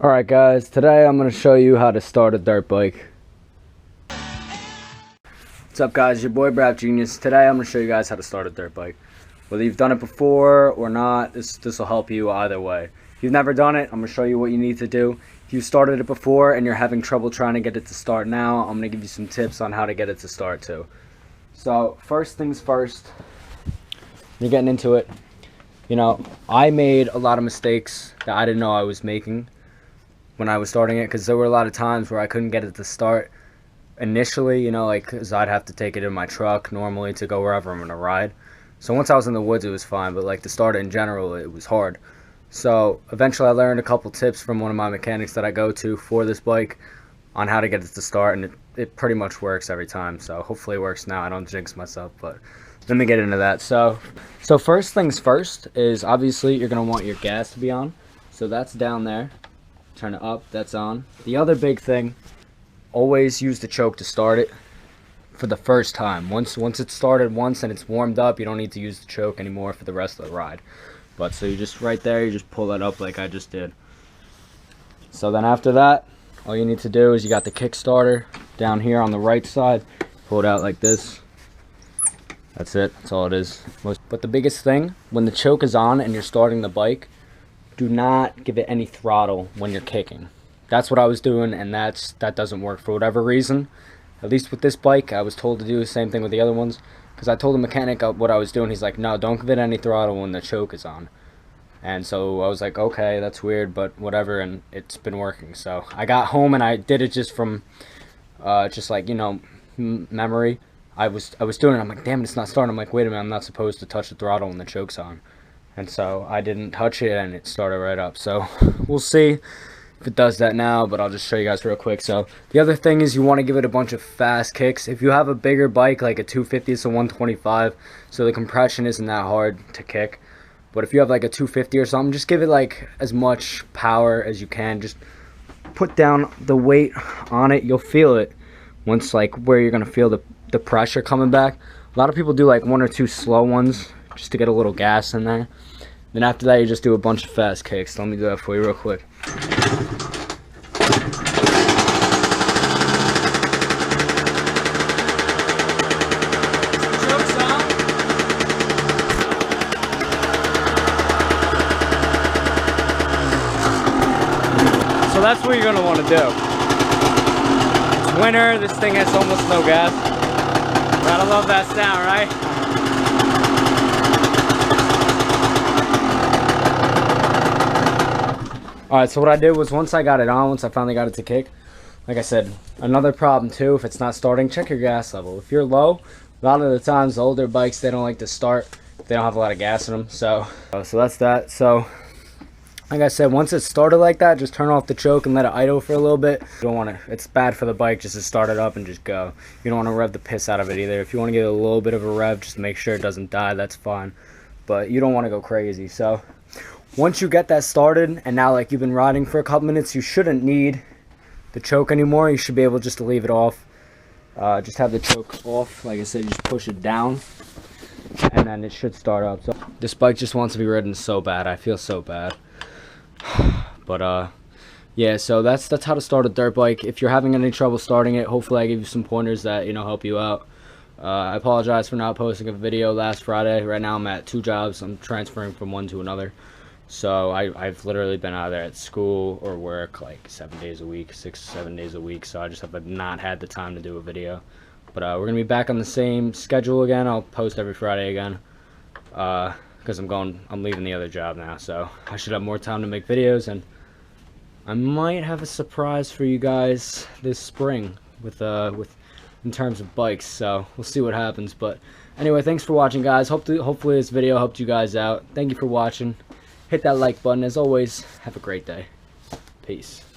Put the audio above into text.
Alright guys, today I'm going to show you how to start a dirt bike. What's up guys, your boy Brap Genius. Today I'm going to show you guys how to start a dirt bike. Whether you've done it before or not, this will help you either way. If you've never done it, I'm going to show you what you need to do. If you started it before and you're having trouble trying to get it to start now, I'm going to give you some tips on how to get it to start too. So first things first, you're getting into it. You know, I made a lot of mistakes that I didn't know I was making when I was starting it, because there were a lot of times where I couldn't get it to start initially, you know, like, because I'd have to take it in my truck normally to go wherever I'm going to ride. So once I was in the woods, it was fine, but like to start it in general, it was hard. So eventually I learned a couple tips from one of my mechanics that I go to for this bike on how to get it to start, and it pretty much works every time. So hopefully it works now. I don't jinx myself, but let me get into that. So first things first is obviously you're going to want your gas to be on. So that's down there. Turn it up, that's on. The other big thing, always use the choke to start it for the first time. Once it's started once and it's warmed up, you don't need to use the choke anymore for the rest of the ride. But so you just right there, you just pull that up like I just did. So then after that, all you need to do is you got the Kickstarter down here on the right side. Pull it out like this. That's it, that's all it is. But the biggest thing, when the choke is on and you're starting the bike, do not give it any throttle when you're kicking. That's what I was doing, and that doesn't work for whatever reason. At least with this bike, I was told to do the same thing with the other ones, because I told the mechanic what I was doing. He's like, no, don't give it any throttle when the choke is on. And so I was like, okay, that's weird, but whatever, and it's been working. So I got home and I did it just from just like, you know, memory. I was doing it, I'm like, damn it, it's not starting. I'm like, wait a minute, I'm not supposed to touch the throttle when the choke's on. And so I didn't touch it and it started right up. So we'll see if it does that now, but I'll just show you guys real quick. So the other thing is you want to give it a bunch of fast kicks. If you have a bigger bike like a 250, it's a 125, so the compression isn't that hard to kick. But if you have like a 250 or something, just give it like as much power as you can. Just put down the weight on it. You'll feel it once, like where you're going to feel the pressure coming back. A lot of people do like one or two slow ones just to get a little gas in there. Then after that, you just do a bunch of fast kicks. Let me do that for you real quick. So that's what you're going to want to do. It's winter. This thing has almost no gas. Gotta love that sound, right? Alright, so what I did was once I got it on, once I finally got it to kick, like I said, another problem too, if it's not starting, check your gas level. If you're low, a lot of the times the older bikes, they don't like to start if they don't have a lot of gas in them. So that's that. So like I said, once it's started like that, just turn off the choke and let it idle for a little bit. You don't want to, it's bad for the bike just to start it up and just go. You don't want to rev the piss out of it either. If you want to get a little bit of a rev, just make sure it doesn't die, that's fine. But you don't want to go crazy. So once you get that started and now like you've been riding for a couple minutes, you shouldn't need the choke anymore. You should be able just to leave it off. Just have the choke off. Like I said, you just push it down and then it should start up. So this bike just wants to be ridden so bad. I feel so bad. But yeah, so that's how to start a dirt bike. If you're having any trouble starting it, hopefully I give you some pointers that, you know, help you out. I apologize for not posting a video last Friday. Right now I'm at 2 jobs. I'm transferring from one to another. So I've literally been out there at school or work like 7 days a week, 6-7 days a week. So I just have not had the time to do a video. But we're gonna be back on the same schedule again. I'll post every Friday again. Because I'm leaving the other job now, so I should have more time to make videos, and I might have a surprise for you guys this spring with in terms of bikes. So we'll see what happens. But anyway, thanks for watching, guys. Hopefully this video helped you guys out. Thank you for watching. Hit that like button. As always, have a great day. Peace.